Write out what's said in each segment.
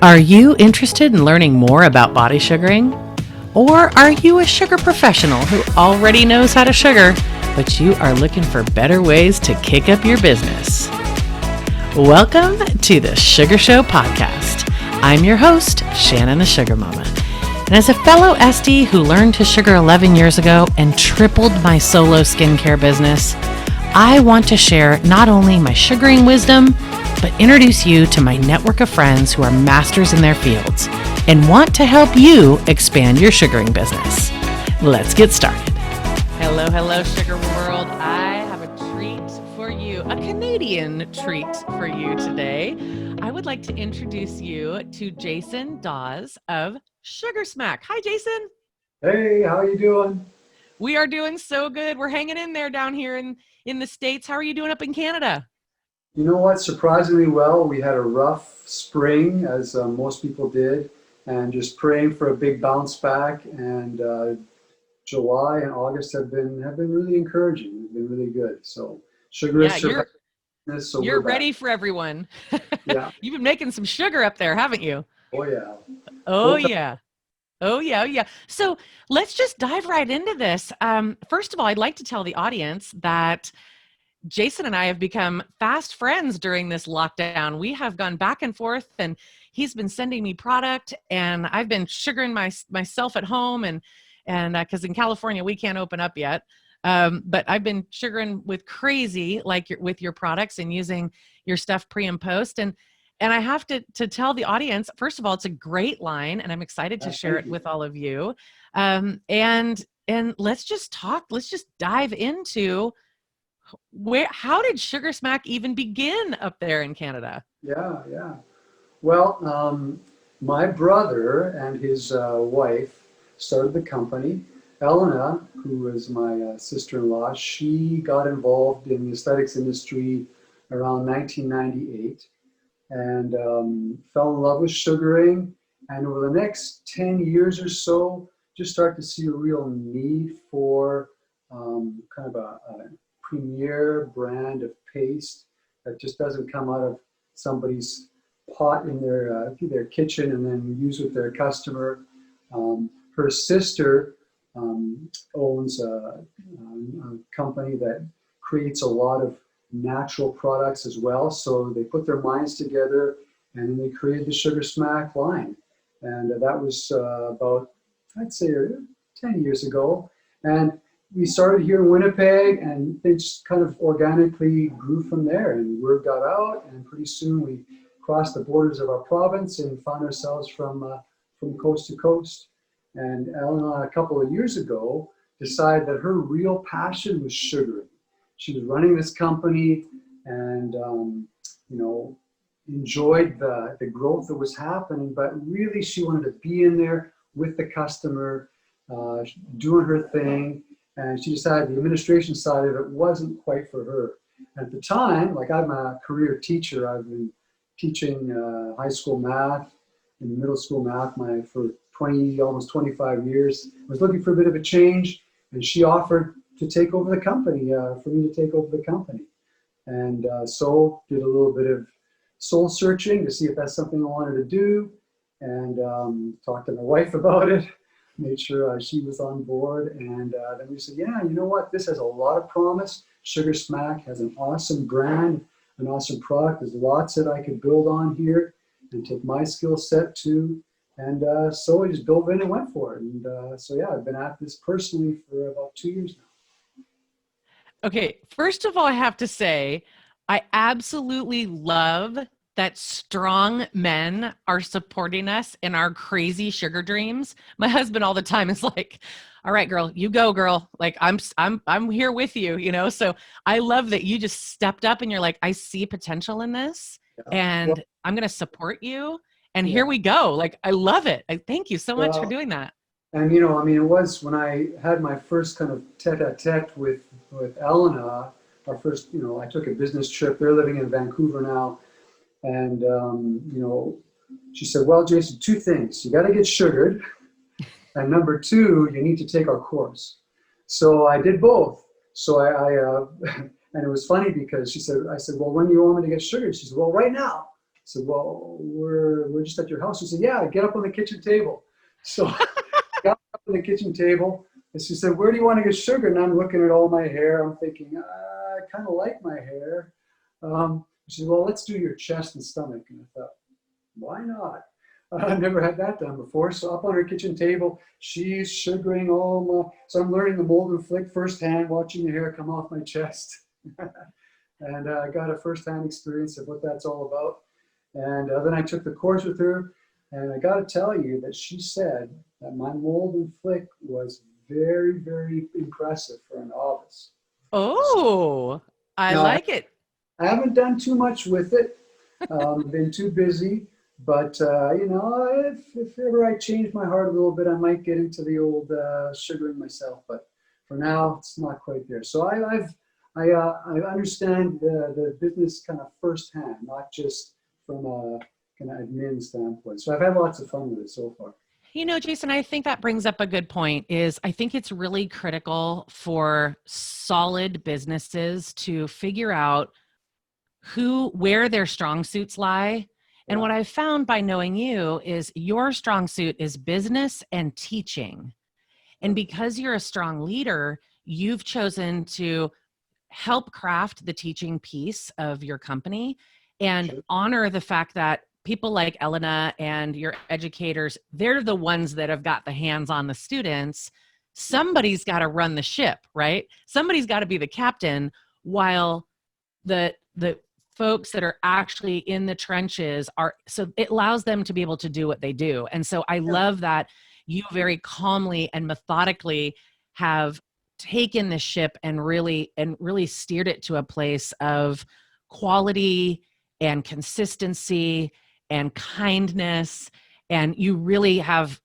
Are you interested in learning more about body sugaring? Or are you a sugar professional who already knows how to sugar, but you are looking for better ways to kick up your business? Welcome to the SugarShow podcast. I'm your host, Shannon the Sugar Mama. And as a fellow SD who learned to sugar 11 years ago and tripled my solo skincare business, I want to share not only my sugaring wisdom, but introduce you to my network of friends who are masters in their fields and want to help you expand your sugaring business. Let's get started. Hello, Sugar World. I have a treat for you, a Canadian treat for you today. I would like to introduce you to Jason Daase of SugarSMAC. Hi, Jason. Hey, how you doing? We are doing so good. We're hanging in there down here in the States. How are you doing up in Canada? You know what? Surprisingly well. We had a rough spring, as most people did, and just praying for a big bounce back. And July and August have been really encouraging. They've been really good. So sugar is surviving this. So you're ready for everyone. Yeah. You've been making some sugar up there, haven't you? Oh yeah. Oh yeah. Oh yeah. So let's just dive right into this. First of all, I'd like to tell the audience that Jason and I have become fast friends during this lockdown. We have gone back and forth, and he's been sending me product, and I've been sugaring myself at home, and because in California we can't open up yet, but I've been sugaring with crazy, like with your products and using your stuff pre and post, and I have to tell the audience, first of all, it's a great line, and I'm excited to share it with all of you, and let's just talk. Let's just dive into how did SugarSMAC even begin up there in Canada? Yeah. Well, my brother and his wife started the company. Elena, who is my sister-in-law, she got involved in the aesthetics industry around 1998 and fell in love with sugaring. And over the next 10 years or so, just started to see a real need for kind of a premier brand of paste that just doesn't come out of somebody's pot in their kitchen and then use with their customer. Her sister owns a company that creates a lot of natural products as well. So they put their minds together and then they created the SugarSMAC line. And that was about, I'd say, 10 years ago. And we started here in Winnipeg, and things kind of organically grew from there, and word got out, and pretty soon we crossed the borders of our province and found ourselves from coast to coast. And Elena, a couple of years ago, decided that her real passion was sugaring. She was running this company and enjoyed the growth that was happening, but really she wanted to be in there with the customer, doing her thing. And she decided the administration side of it wasn't quite for her. At the time, like I'm a career teacher, I've been teaching high school math and middle school math for almost 25 years. I was looking for a bit of a change, and she offered to take over the company, for me to take over the company. And so did a little bit of soul searching to see if that's something I wanted to do, and talked to my wife about it. Made sure she was on board, and then we said, yeah, you know what, this has a lot of promise. SugarSMAC has an awesome brand, an awesome product. There's lots that I could build on here and take my skill set to, and so I just dove in and went for it. And so yeah, I've been at this personally for about 2 years now. Okay, first of all, I have to say, I absolutely love that strong men are supporting us in our crazy sugar dreams. My husband all the time is like, all right, girl, you go, girl. Like I'm here with you, So I love that you just stepped up and you're like, I see potential in this, and I'm going to support you. And here we go. Like, I love it. Thank you so much for doing that. And it was when I had my first kind of tete-a-tete with Elena, our first, I took a business trip. They're living in Vancouver now. And, she said, well, Jason, two things. You got to get sugared. And number two, you need to take our course. So I did both. So and it was funny because I said, well, when do you want me to get sugared? She said, well, right now. said, well, we're just at your house. She said, yeah, get up on the kitchen table. So I got up on the kitchen table, and she said, where do you want to get sugar? And I'm looking at all my hair. I'm thinking, I kind of like my hair. She said, well, let's do your chest and stomach. And I thought, why not? I've never had that done before. So up on her kitchen table, she's sugaring all my, so I'm learning the mold and flick firsthand, watching the hair come off my chest. And I got a firsthand experience of what that's all about. And then I took the course with her, and I got to tell you that she said that my mold and flick was very, very impressive for a novice. Oh, I like it. I haven't done too much with it. Been too busy. But, you know, if ever I change my heart a little bit, I might get into the old sugaring myself. But for now, it's not quite there. So I understand the business kind of firsthand, not just from a kind of admin standpoint. So I've had lots of fun with it so far. You know, Jason, I think that brings up a good point. I think it's really critical for solid businesses to figure out where their strong suits lie. And what I've found by knowing you is your strong suit is business and teaching. And because you're a strong leader, you've chosen to help craft the teaching piece of your company and honor the fact that people like Elena and your educators, they're the ones that have got the hands on the students. Somebody's got to run the ship, right? Somebody's got to be the captain, while the folks that are actually in the trenches so it allows them to be able to do what they do. And so I love that you very calmly and methodically have taken the ship and really steered it to a place of quality and consistency and kindness. And you really have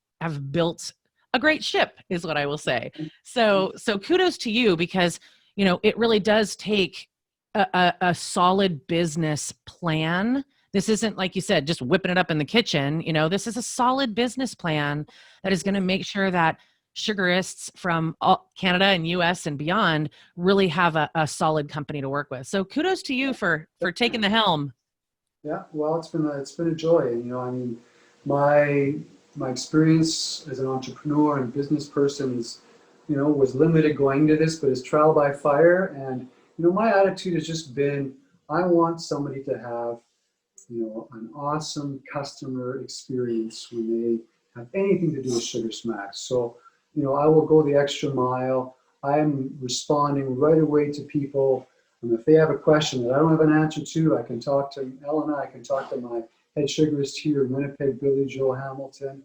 built a great ship, is what I will say. So kudos to you, because, you know, it really does take a solid business plan. This isn't, like you said, just whipping it up in the kitchen. You know, this is a solid business plan that is going to make sure that sugarists from Canada and US and beyond really have a solid company to work with. So kudos to you for taking the helm. Yeah, well, it's been a joy. And, you know, I mean, my experience as an entrepreneur and business person is, you know, was limited going to this, but it's trial by fire. And, you know, my attitude has just been, I want somebody to have, you know, an awesome customer experience when they have anything to do with SugarSMAC. So, you know, I will go the extra mile. I'm responding right away to people. And if they have a question that I don't have an answer to, I can talk to Elena, I can talk to my head sugarist here in Winnipeg, Billy Joe Hamilton.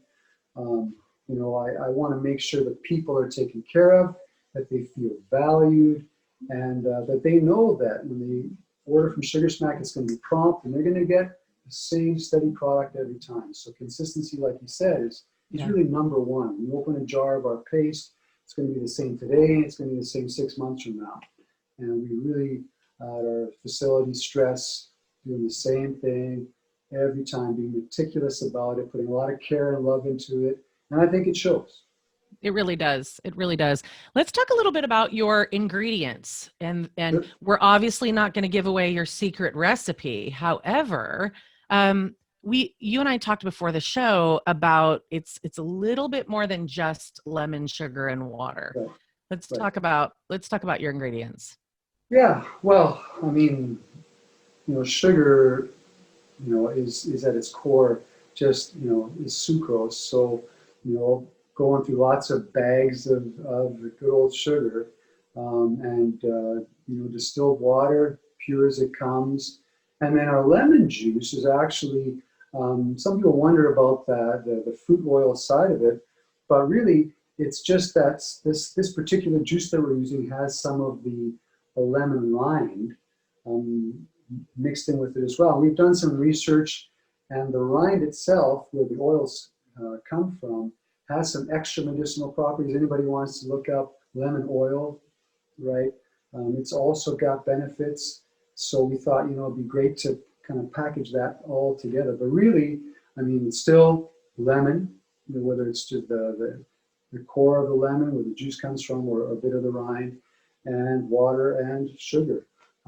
You know, I want to make sure that people are taken care of, that they feel valued, and that they know that when they order from SugarSMAC, it's going to be prompt and they're going to get the same steady product every time. So consistency, like you said, is really number one. You open a jar of our paste, it's going to be the same today, it's going to be the same 6 months from now. And we really, at our facility, stress doing the same thing every time, being meticulous about it, putting a lot of care and love into it. And I think it shows. It really does. It really does. Let's talk a little bit about your ingredients. And Sure. We're obviously not going to give away your secret recipe. However, you and I talked before the show about it's a little bit more than just lemon, sugar, and water. Right. Let's talk about your ingredients. Yeah, well, I mean, you know, sugar, you know, is at its core just, you know, is sucrose. So, you know, going through lots of bags of the good old sugar, and you know, distilled water, pure as it comes. And then our lemon juice is actually, some people wonder about the fruit oil side of it, but really it's just that this particular juice that we're using has some of the lemon rind mixed in with it as well. We've done some research, and the rind itself, where the oils come from, has some extra medicinal properties. Anybody wants to look up lemon oil, right? It's also got benefits. So we thought, you know, it'd be great to kind of package that all together. But really, I mean, it's still lemon, you know, whether it's just the core of the lemon, where the juice comes from, or a bit of the rind, and water and sugar.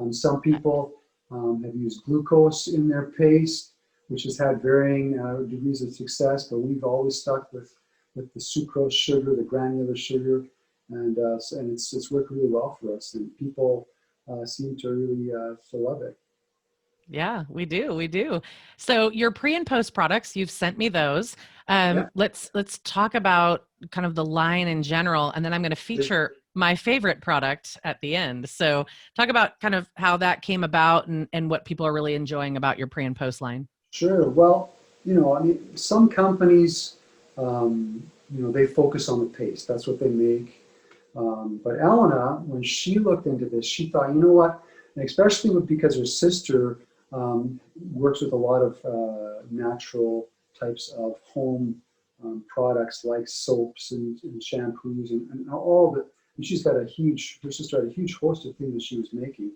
Some people have used glucose in their paste. which has had varying degrees of success, but we've always stuck with the sucrose sugar, the granular sugar, and it's worked really well for us, and people seem to really to love it. Yeah, we do. We do. So your pre and post products, you've sent me those. Yeah. Let's talk about kind of the line in general, and then I'm going to feature my favorite product at the end. So talk about kind of how that came about and what people are really enjoying about your pre and post line. Sure. Well, I mean, some companies, they focus on the paste. That's what they make. But Elena, when she looked into this, she thought, you know what, and especially because her sister works with a lot of natural types of home products like soaps and shampoos and all of it. And her sister had a huge host of things that she was making.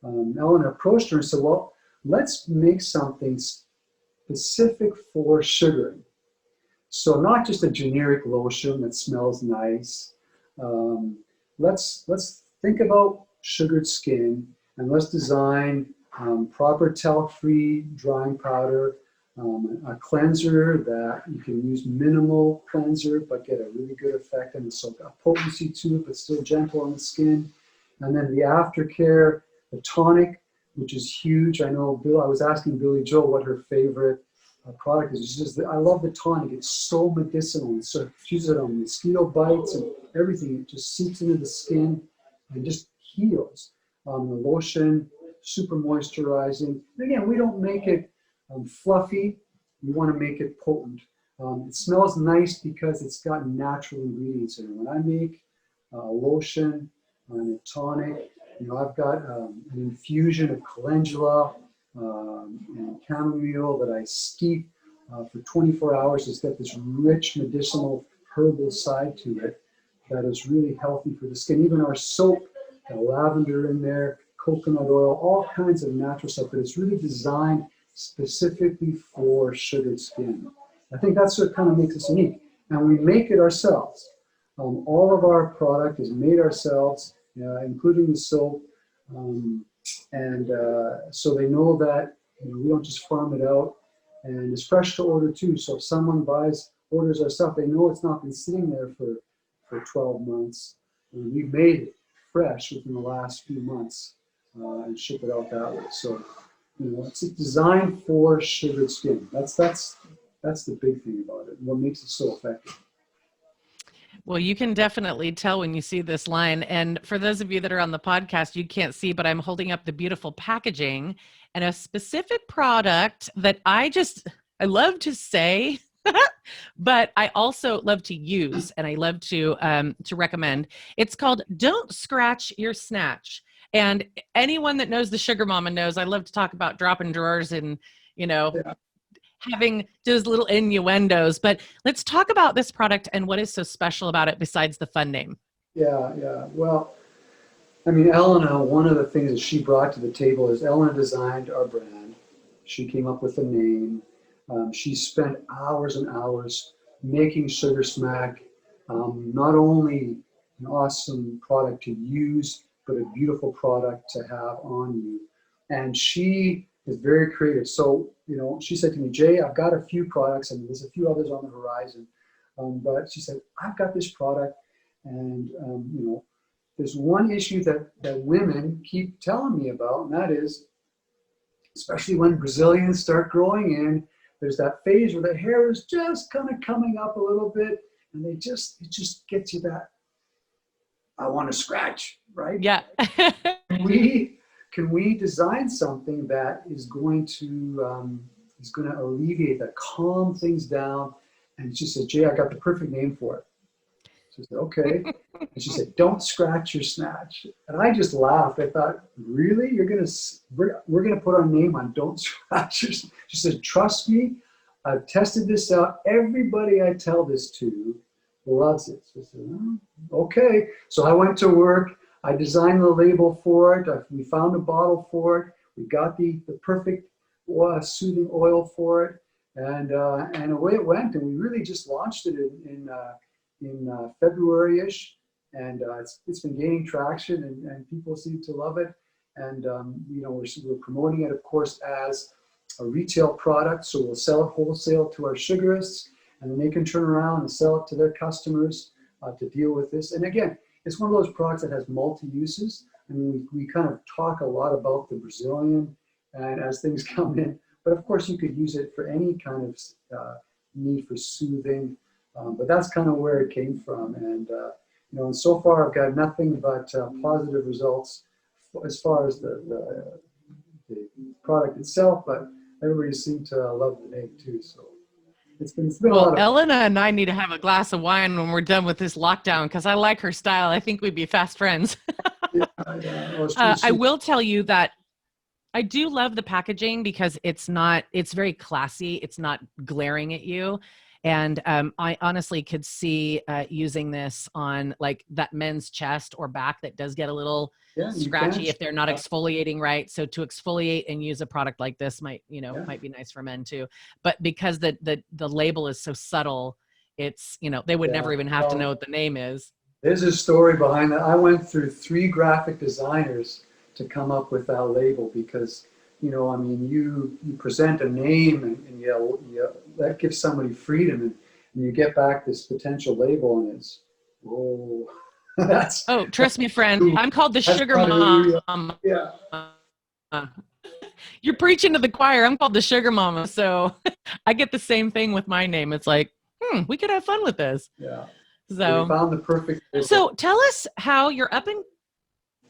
Elena approached her and said, well, let's make something specific for sugaring. So not just a generic lotion that smells nice. Let's think about sugared skin, and let's design proper talc-free drying powder, a cleanser that you can use minimal cleanser but get a really good effect, and so a potency to it but still gentle on the skin. And then the aftercare, the tonic, which is huge. I know I was asking Billy Joe what her favorite product is. She says, I love the tonic. It's so medicinal. And so she uses it on mosquito bites and everything. It just seeps into the skin and just heals. The lotion, super moisturizing. And again, we don't make it fluffy. We want to make it potent. It smells nice because it's got natural ingredients in it. When I make a lotion and a tonic, I've got an infusion of calendula and chamomile that I steep for 24 hours. It's got this rich medicinal herbal side to it that is really healthy for the skin. Even our soap, got lavender in there, coconut oil, all kinds of natural stuff, but it's really designed specifically for sugared skin. I think that's what kind of makes us unique. And we make it ourselves. All of our product is made ourselves, including the soap. So they know that we don't just farm it out, and it's fresh to order too. So if someone orders our stuff, they know it's not been sitting there for 12 months. And we've made it fresh within the last few months and ship it out that way. So it's designed for sugared skin. That's the big thing about it, and what makes it so effective. Well, you can definitely tell when you see this line. And for those of you that are on the podcast, you can't see, but I'm holding up the beautiful packaging and a specific product that I love to say, but I also love to use, and I love to recommend. It's called Don't Scratch Your Snatch. And anyone that knows the Sugar Mama knows I love to talk about dropping drawers and, Yeah. having those little innuendos. But let's talk about this product and what is so special about it besides the fun name. Yeah. Well, I mean, Elena, one of the things that she brought to the table is Elena designed our brand. She came up with the name. She spent hours and hours making SugarSMAC not only an awesome product to use, but a beautiful product to have on you. And she is very creative. So, she said to me, Jay, I've got a few products, and there's a few others on the horizon. But she said, I've got this product, and, there's one issue that women keep telling me about, and that is, especially when Brazilians start growing in, there's that phase where the hair is just kind of coming up a little bit, and it just gets you that, I want to scratch, right? Yeah. Can we design something that is going to alleviate that, calm things down? And she said, Jay, I got the perfect name for it. She said, okay. And she said, Don't Scratch Your Snatch. And I just laughed. I thought, really? We're gonna put our name on Don't Scratch Your Snatch? She said, trust me, I've tested this out. Everybody I tell this to loves it. So I said, okay. So I went to work. I designed the label for it. We found a bottle for it. We got the perfect soothing oil for it, and away it went. And we really just launched it in February-ish, and it's been gaining traction, and people seem to love it. And we're promoting it, of course, as a retail product, so we'll sell it wholesale to our sugarists, and then they can turn around and sell it to their customers to deal with this. And again, it's one of those products that has multi-uses. I mean, we kind of talk a lot about the Brazilian and as things come in, but of course you could use it for any kind of need for soothing, but that's kind of where it came from. And you know, and so far I've got nothing but positive results as far as the product itself, but everybody seemed to love the name too. So it's been a lot of Elena and I need to have a glass of wine when we're done with this lockdown because I like her style. I think we'd be fast friends. yeah, I will tell you that I do love the packaging because it's very classy. It's not glaring at you. And I honestly could see using this on like that men's chest or back that does get a little scratchy if they're not exfoliating right. So to exfoliate and use a product like this might be nice for men too. But because the label is so subtle, it's, they would never even have to know what the name is. There's a story behind that. I went through 3 graphic designers to come up with that label because, I mean, you present a name and that gives somebody freedom, and you get back this potential label, and it's, whoa. Trust me, friend. I'm called the Sugar Mom. Yeah. You're preaching to the choir. I'm called the Sugar Mama. So I get the same thing with my name. It's like, we could have fun with this. Yeah. So we found the perfect label. So tell us how you're up in.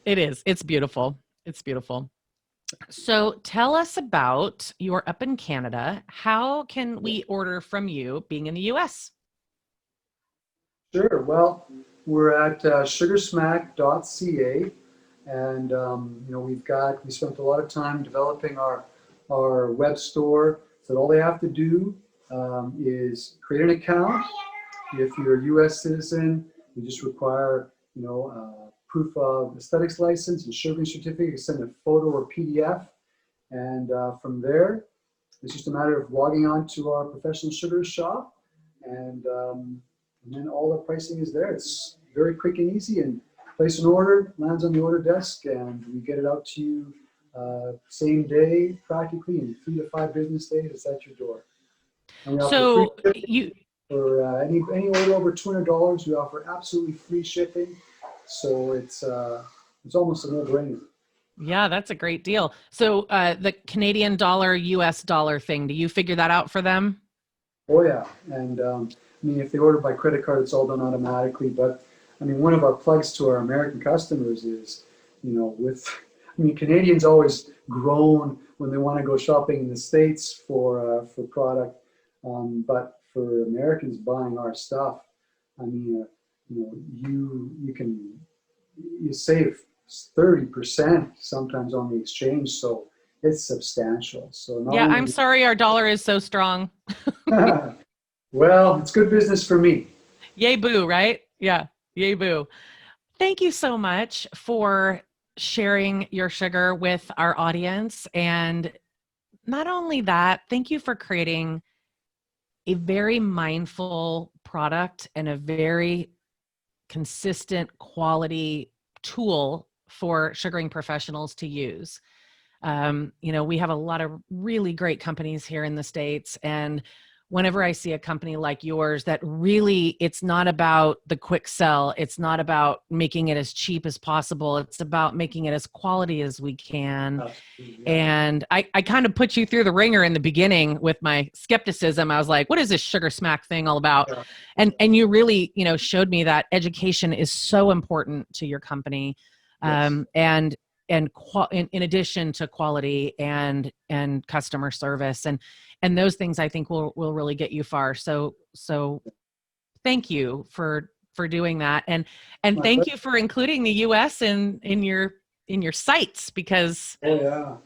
It's beautiful. It's beautiful. So tell us about you're up in Canada. How can we order from you being in the US? Sure. Well, we're at SugarSMAC.ca, and we spent a lot of time developing our web store. So all they have to do is create an account. If you're a U.S. citizen, you just require proof of aesthetics license and sugaring certificate. You send a photo or PDF, and from there, it's just a matter of logging on to our professional sugar shop, and then all the pricing is there. It's very quick and easy, and place an order, lands on the order desk, and we get it out to you same day, practically in 3 to 5 business days. It's at your door. And we offer free shipping for any order over $200. We offer absolutely free shipping, so it's almost a no-brainer. Yeah, that's a great deal. So the Canadian dollar, US dollar thing, do you figure that out for them? Oh yeah, and I mean, if they order by credit card, it's all done automatically. But I mean, one of our plugs to our American customers is, Canadians always groan when they want to go shopping in the States for product, but for Americans buying our stuff, I mean, you save 30% sometimes on the exchange, so it's substantial. So I'm sorry our dollar is so strong. Well, it's good business for me. Yay boo, right? Yeah, yay boo. Thank you so much for sharing your sugar with our audience. And not only that, thank you for creating a very mindful product and a very consistent quality tool for sugaring professionals to use. We have a lot of really great companies here in the States, and whenever I see a company like yours that really, it's not about the quick sell, it's not about making it as cheap as possible, it's about making it as quality as we can. Yeah. And I kind of put you through the ringer in the beginning with my skepticism. I was like, what is this SugarSMAC thing all about? Yeah. And you really, showed me that education is so important to your company. Yes. And in addition to quality and customer service and those things, I think will really get you far. So thank you for doing that. And thank you for including the US in your sites, because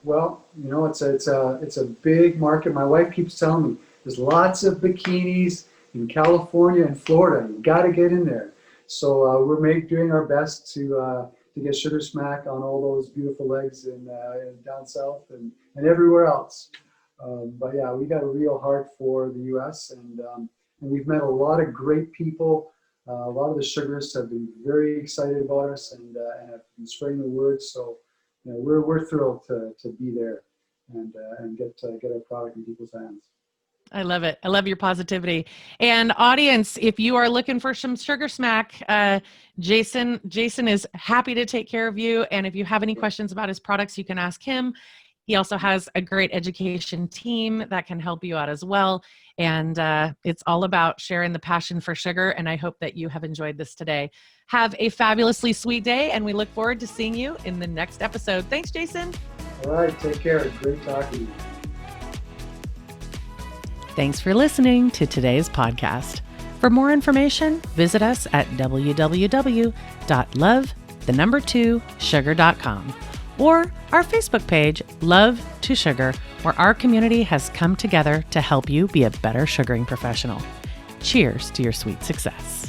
well, it's a big market. My wife keeps telling me there's lots of bikinis in California and Florida. You got to get in there. So we're doing our best to get SugarSMAC on all those beautiful legs in down south and everywhere else. But yeah, we got a real heart for the U.S. and we've met a lot of great people. A lot of the sugarists have been very excited about us and have been spreading the word. So we're thrilled to be there. and get a product in people's hands. I love it. I love your positivity. And audience, if you are looking for some SugarSMAC, Jason is happy to take care of you. And if you have any questions about his products, you can ask him. He also has a great education team that can help you out as well. And it's all about sharing the passion for sugar. And I hope that you have enjoyed this today. Have a fabulously sweet day, and we look forward to seeing you in the next episode. Thanks, Jason. All right, take care. Great talking to you. Thanks for listening to today's podcast. For more information, visit us at www.love2sugar.com or our Facebook page, Love to Sugar, where our community has come together to help you be a better sugaring professional. Cheers to your sweet success.